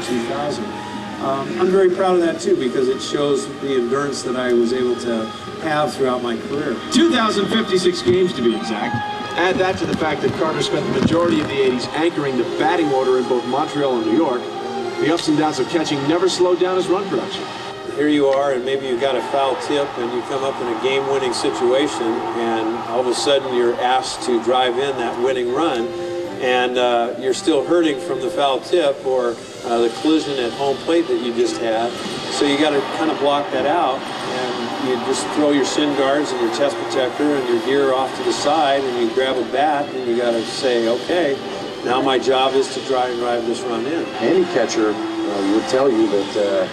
2000. I'm very proud of that too, because it shows the endurance that I was able to have throughout my career. 2,056 games to be exact. Add that to the fact that Carter spent the majority of the 80s anchoring the batting order in both Montreal and New York. The ups and downs of catching never slowed down his run production. Here you are, and maybe you got a foul tip and you come up in a game-winning situation, and all of a sudden you're asked to drive in that winning run, and you're still hurting from the foul tip or the collision at home plate that you just had. So you got to kind of block that out, and you just throw your shin guards and your chest protector and your gear off to the side, and you grab a bat, and you got to say, okay, now my job is to try and drive this run in. Any catcher would tell you that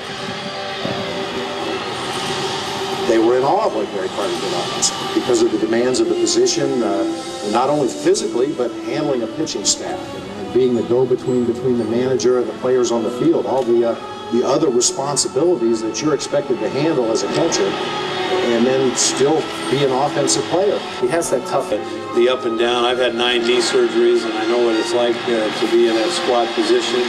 they were in awe of what Gary Carter did offensively because of the demands of the position, not only physically, but handling a pitching staff and being the go-between between the manager and the players on the field, all the other responsibilities that you're expected to handle as a catcher, and then still be an offensive player. He has that tough... The up and down. I've had 9 knee surgeries, and I know what it's like to be in that squat position.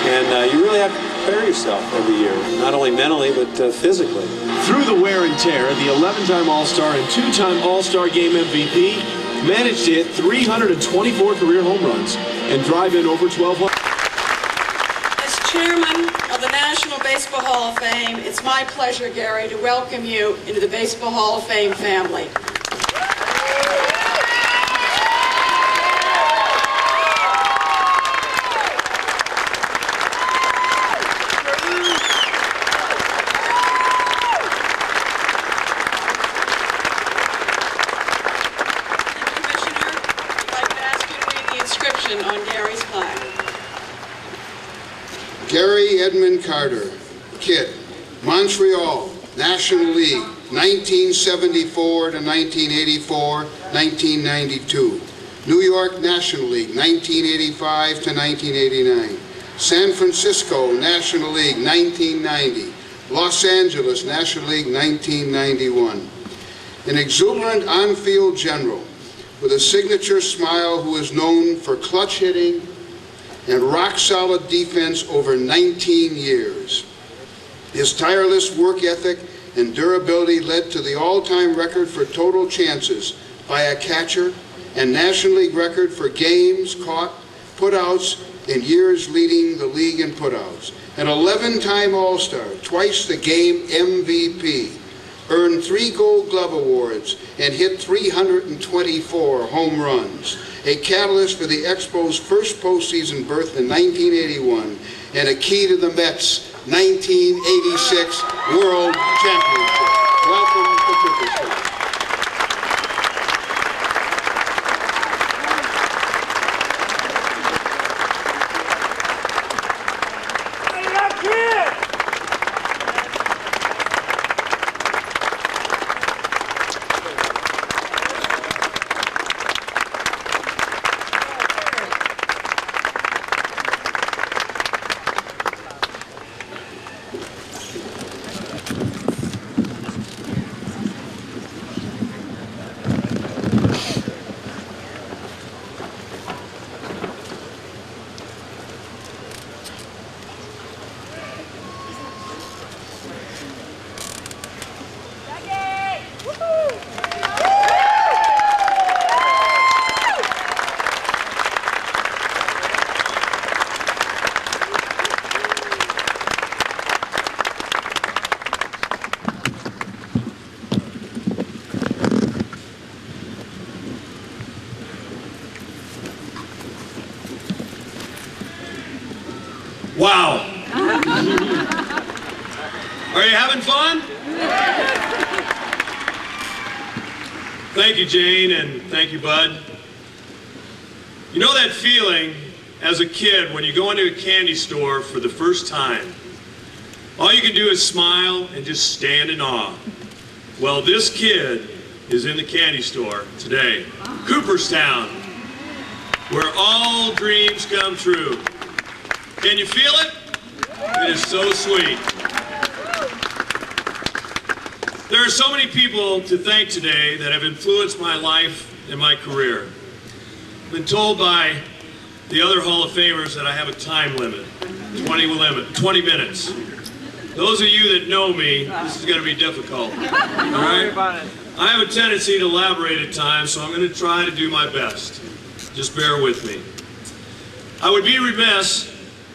And you really have to prepare yourself every year, not only mentally, but physically. Through the wear and tear, the 11-time All-Star and 2-time All-Star Game MVP managed to hit 324 career home runs and drive in over 1,200. As chairman of the National Baseball Hall of Fame, it's my pleasure, Gary, to welcome you into the Baseball Hall of Fame family. On Gary's plaque. Gary Edmund Carter, kid, Montreal, National League, 1974 to 1984, 1992. New York National League, 1985 to 1989. San Francisco National League, 1990. Los Angeles National League, 1991. An exuberant on-field general with a signature smile who is known for clutch hitting and rock-solid defense over 19 years. His tireless work ethic and durability led to the all-time record for total chances by a catcher and National League record for games caught, putouts, in years leading the league in putouts. An 11-time All-Star, twice the game MVP, earned 3 Gold Glove Awards, and hit 324 home runs. A catalyst for the Expos' first postseason berth in 1981, and a key to the Mets' 1986 World Championship. Welcome to Cooperstown. Wow. Are you having fun? Thank you, Jane, and thank you, Bud. You know that feeling as a kid when you go into a candy store for the first time? All you can do is smile and just stand in awe. Well, this kid is in the candy store today, Cooperstown, where all dreams come true. Can you feel it? It is so sweet. There are so many people to thank today that have influenced my life and my career. I've been told by the other Hall of Famers that I have a time limit, 20 minutes. Those of you that know me, this is going to be difficult. All right? I have a tendency to elaborate at times, so I'm going to try to do my best. Just bear with me. I would be remiss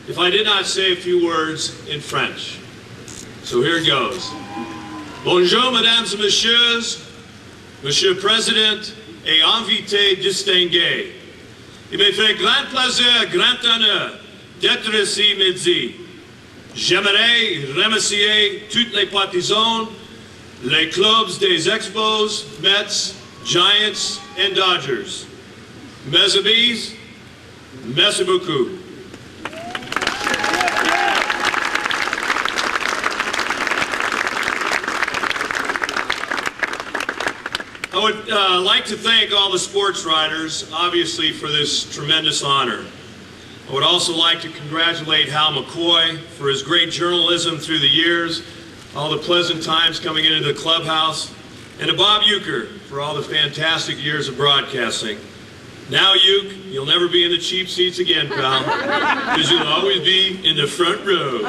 if I did not say a few words in French. So here it goes. Bonjour, mesdames et messieurs, monsieur le président et invités distingués. Il me fait grand plaisir, grand honneur d'être ici midi. J'aimerais remercier toutes les partisans, les clubs des Expos, Mets, Giants et Dodgers. Mes amis, merci beaucoup. I would like to thank all the sports writers, obviously, for this tremendous honor. I would also like to congratulate Hal McCoy for his great journalism through the years, all the pleasant times coming into the clubhouse, and to Bob Uecker for all the fantastic years of broadcasting. Now, Uke, you'll never be in the cheap seats again, pal, because you'll always be in the front row.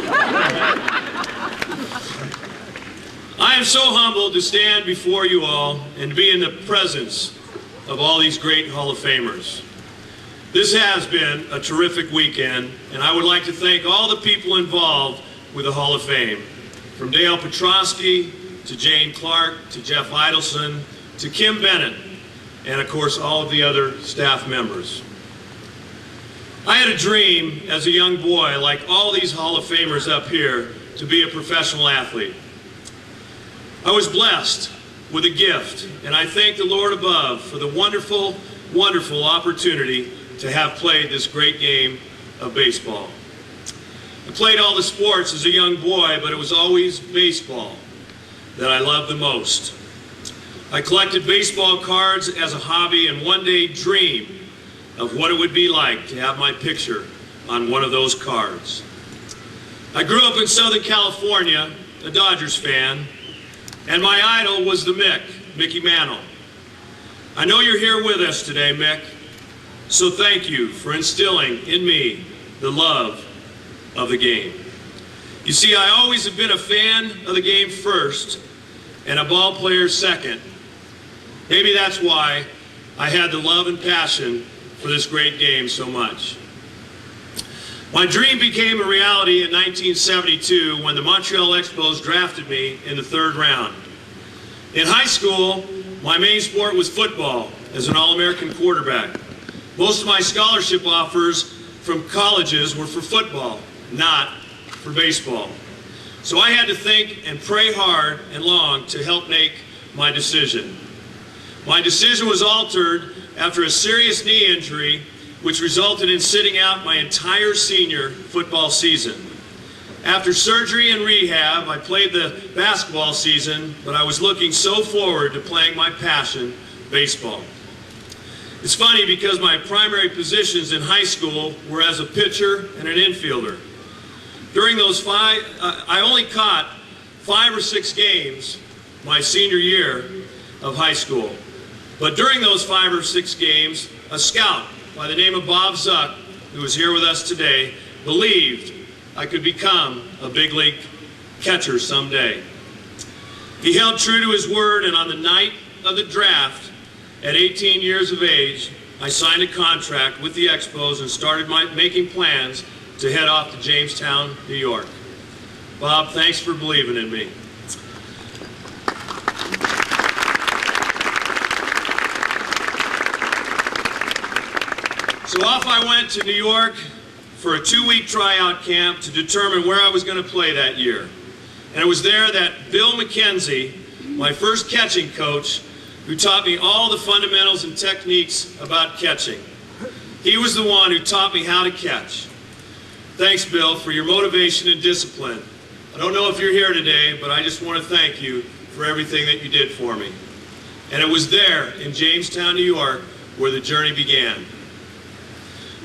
I am so humbled to stand before you all and to be in the presence of all these great Hall of Famers. This has been a terrific weekend, and I would like to thank all the people involved with the Hall of Fame, from Dale Petrosky to Jane Clark to Jeff Idelson to Kim Bennett, and of course all of the other staff members. I had a dream as a young boy, like all these Hall of Famers up here, to be a professional athlete. I was blessed with a gift, and I thank the Lord above for the wonderful, wonderful opportunity to have played this great game of baseball. I played all the sports as a young boy, but it was always baseball that I loved the most. I collected baseball cards as a hobby and one day dreamed of what it would be like to have my picture on one of those cards. I grew up in Southern California, a Dodgers fan, and my idol was the Mickey Mantle. I know you're here with us today, Mick, so thank you for instilling in me the love of the game. You see, I always have been a fan of the game first and a ball player second. Maybe that's why I had the love and passion for this great game so much. My dream became a reality in 1972 when the Montreal Expos drafted me in the 3rd round. In high school, my main sport was football as an All-American quarterback. Most of my scholarship offers from colleges were for football, not for baseball. So I had to think and pray hard and long to help make my decision. My decision was altered after a serious knee injury, which resulted in sitting out my entire senior football season. After surgery and rehab, I played the basketball season, but I was looking so forward to playing my passion, baseball. It's funny because my primary positions in high school were as a pitcher and an infielder. During those I only caught 5 or 6 games my senior year of high school. But during those 5 or 6 games, a scout by the name of Bob Zuck, who is here with us today, believed I could become a big league catcher someday. He held true to his word, and on the night of the draft, at 18 years of age, I signed a contract with the Expos and started making plans to head off to Jamestown, New York. Bob, thanks for believing in me. So off I went to New York for a 2-week tryout camp to determine where I was going to play that year. And it was there that Bill McKenzie, my first catching coach, who taught me all the fundamentals and techniques about catching. He was the one who taught me how to catch. Thanks, Bill, for your motivation and discipline. I don't know if you're here today, but I just want to thank you for everything that you did for me. And it was there in Jamestown, New York, where the journey began.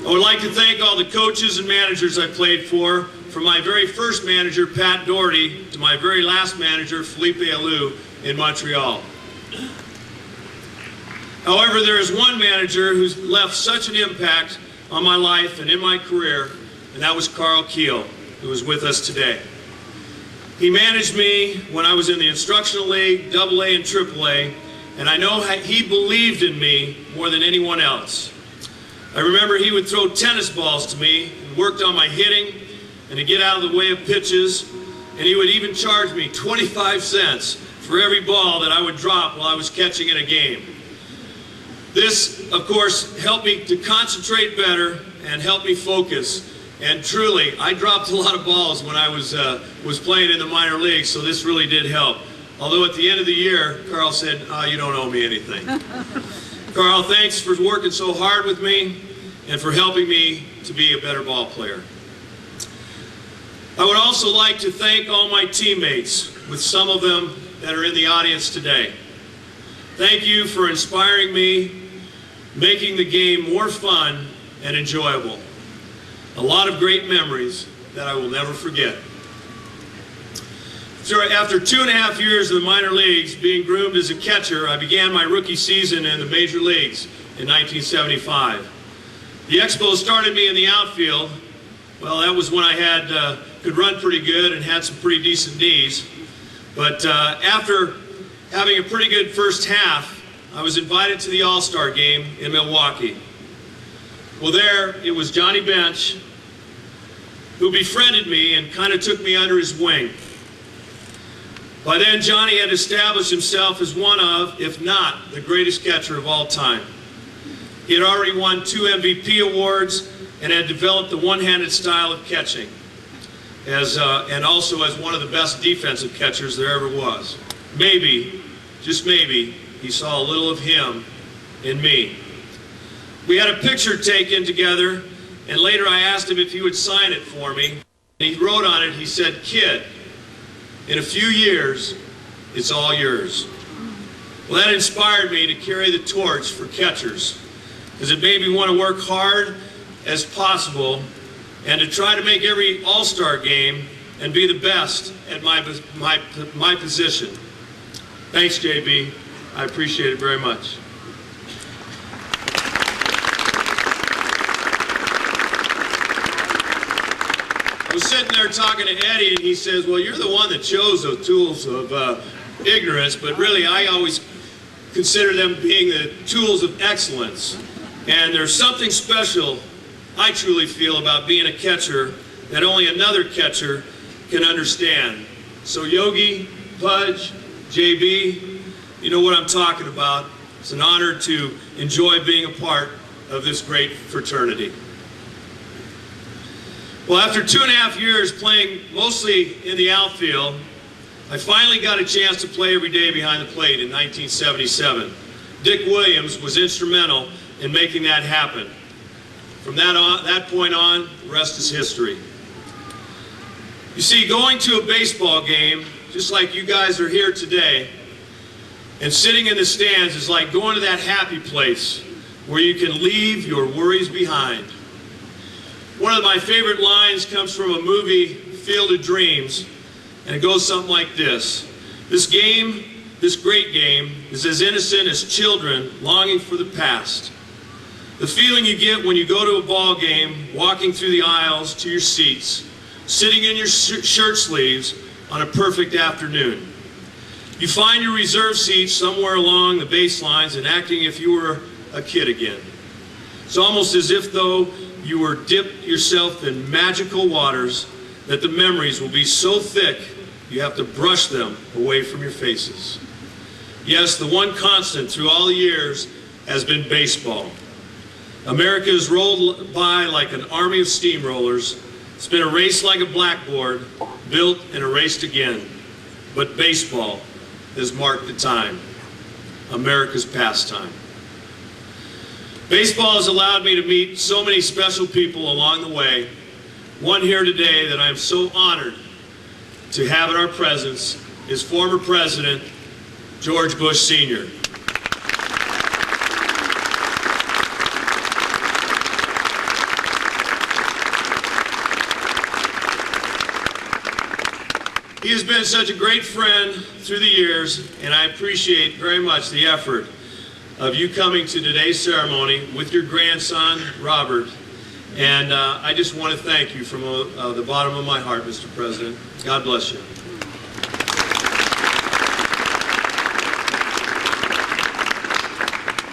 I would like to thank all the coaches and managers I played for, from my very first manager, Pat Doherty, to my very last manager, Felipe Alou, in Montreal. However, there is one manager who's left such an impact on my life and in my career, and that was Carl Keel, who is with us today. He managed me when I was in the Instructional League, AA and AAA, and I know he believed in me more than anyone else. I remember he would throw tennis balls to me and worked on my hitting and to get out of the way of pitches, and he would even charge me 25 cents for every ball that I would drop while I was catching in a game. This, of course, helped me to concentrate better and helped me focus. And truly, I dropped a lot of balls when I was playing in the minor leagues, so this really did help. Although at the end of the year, Carl said, "Oh, you don't owe me anything." Carl, thanks for working so hard with me and for helping me to be a better ball player. I would also like to thank all my teammates, with some of them that are in the audience today. Thank you for inspiring me, making the game more fun and enjoyable. A lot of great memories that I will never forget. After 2.5 years in the minor leagues, being groomed as a catcher, I began my rookie season in the major leagues in 1975. The Expos started me in the outfield. Well, that was when I could run pretty good and had some pretty decent knees. But after having a pretty good first half, I was invited to the All-Star game in Milwaukee. Well, there it was Johnny Bench who befriended me and kind of took me under his wing. By then, Johnny had established himself as one of, if not, the greatest catcher of all time. He had already won 2 MVP awards and had developed the one-handed style of catching, and also as one of the best defensive catchers there ever was. Maybe, just maybe, he saw a little of him in me. We had a picture taken together, and later I asked him if he would sign it for me. And he wrote on it, he said, "Kid, in a few years, it's all yours." Well, that inspired me to carry the torch for catchers, because it made me want to work hard as possible and to try to make every All-Star game and be the best at my position. Thanks, JB. I appreciate it very much. I was sitting there talking to Eddie, and he says, "Well, you're the one that chose those tools of ignorance, but really I always consider them being the tools of excellence. And there's something special, I truly feel, about being a catcher that only another catcher can understand." So Yogi, Pudge, JB, you know what I'm talking about. It's an honor to enjoy being a part of this great fraternity. Well, after 2.5 years playing mostly in the outfield, I finally got a chance to play every day behind the plate in 1977. Dick Williams was instrumental in making that happen. From that point on, the rest is history. You see, going to a baseball game, just like you guys are here today, and sitting in the stands is like going to that happy place where you can leave your worries behind. One of my favorite lines comes from a movie, Field of Dreams, and it goes something like this. This game, this great game, is as innocent as children longing for the past. The feeling you get when you go to a ball game, walking through the aisles to your seats, sitting in your shirt sleeves on a perfect afternoon. You find your reserve seats somewhere along the baselines and acting if you were a kid again. It's almost as if though you were dipped yourself in magical waters that the memories will be so thick you have to brush them away from your faces. Yes, the one constant through all the years has been baseball. America has rolled by like an army of steamrollers. It's been erased like a blackboard, built and erased again. But baseball has marked the time, America's pastime. Baseball has allowed me to meet so many special people along the way. One here today that I am so honored to have in our presence is former President George Bush Sr. He has been such a great friend through the years, and I appreciate very much the effort of you coming to today's ceremony with your grandson, Robert, And I just want to thank you from the bottom of my heart, Mr. President. God bless you.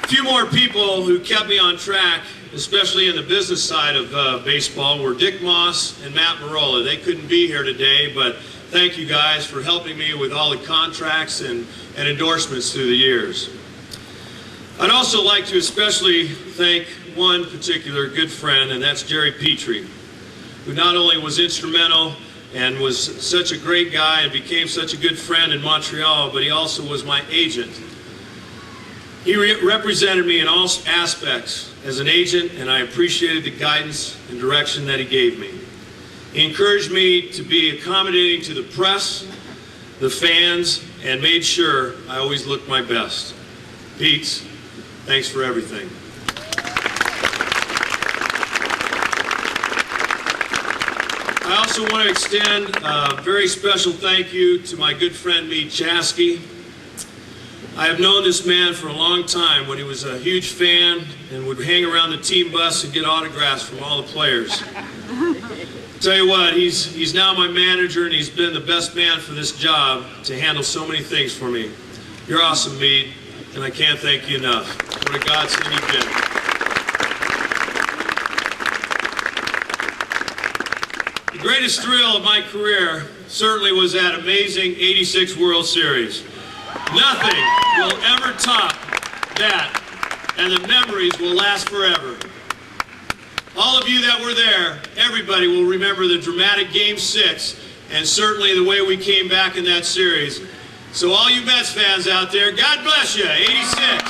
A few more people who kept me on track, especially in the business side of baseball, were Dick Moss and Matt Marola. They couldn't be here today, but thank you guys for helping me with all the contracts and endorsements through the years. I'd also like to especially thank one particular good friend, and that's Jerry Petrie, who not only was instrumental and was such a great guy and became such a good friend in Montreal, but he also was my agent. He represented me in all aspects as an agent, and I appreciated the guidance and direction that he gave me. He encouraged me to be accommodating to the press, the fans, and made sure I always looked my best. Pete, thanks for everything. I also want to extend a very special thank you to my good friend Meade Chaskey. I have known this man for a long time when he was a huge fan and would hang around the team bus and get autographs from all the players. Tell you what, he's now my manager, and he's been the best man for this job to handle so many things for me. You're awesome, Meade, and I can't thank you enough. What a godsend you've been. The greatest thrill of my career certainly was that amazing '86 World Series. Nothing will ever top that, and the memories will last forever. All of you that were there, everybody will remember the dramatic Game 6, and certainly the way we came back in that series. So all you Mets fans out there, God bless you, '86.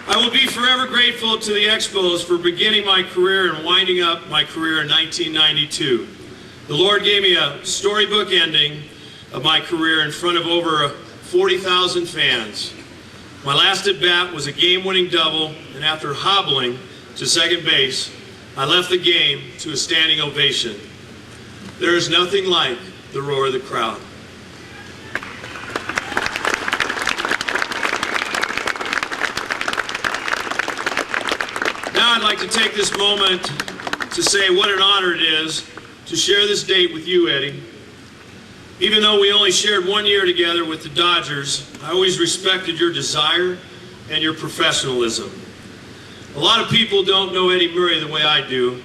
I will be forever grateful to the Expos for beginning my career and winding up my career in 1992. The Lord gave me a storybook ending of my career in front of over 40,000 fans. My last at bat was a game-winning double, and after hobbling to second base, I left the game to a standing ovation. There is nothing like the roar of the crowd. Now I'd like to take this moment to say what an honor it is to share this date with you, Eddie. Even though we only shared 1 year together with the Dodgers, I always respected your desire and your professionalism. A lot of people don't know Eddie Murray the way I do,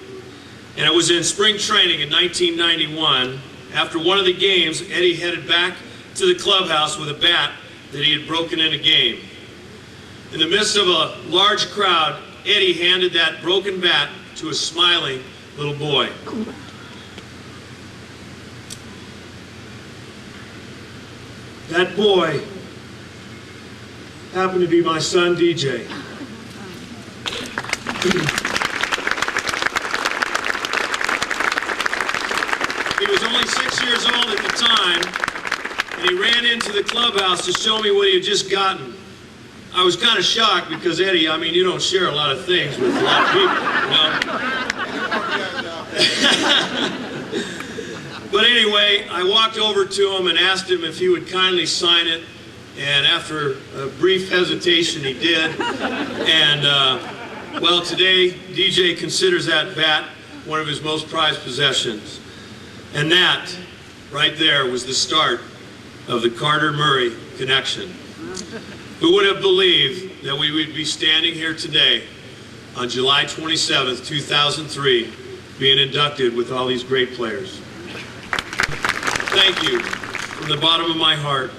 and it was in spring training in 1991. After one of the games, Eddie headed back to the clubhouse with a bat that he had broken in a game. In the midst of a large crowd, Eddie handed that broken bat to a smiling little boy. That boy happened to be my son, DJ. He was only 6 years old at the time, and he ran into the clubhouse to show me what he had just gotten. I was kind of shocked because, Eddie, I mean, you don't share a lot of things with a lot of people, you know? But anyway, I walked over to him and asked him if he would kindly sign it, and after a brief hesitation, he did. And, well, today, DJ considers that bat one of his most prized possessions. And that, right there, was the start of the Carter-Murray connection. Who would have believed that we would be standing here today on July 27th, 2003, being inducted with all these great players? Thank you from the bottom of my heart.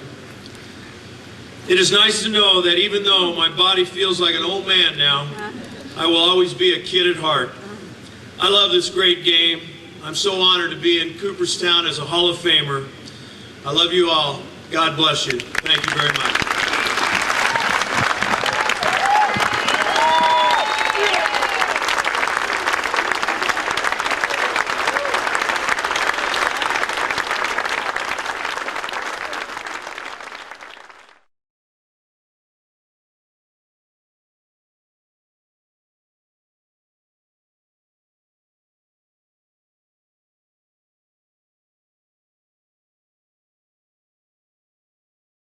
It is nice to know that even though my body feels like an old man now, I will always be a kid at heart. I love this great game. I'm so honored to be in Cooperstown as a Hall of Famer. I love you all. God bless you. Thank you very much.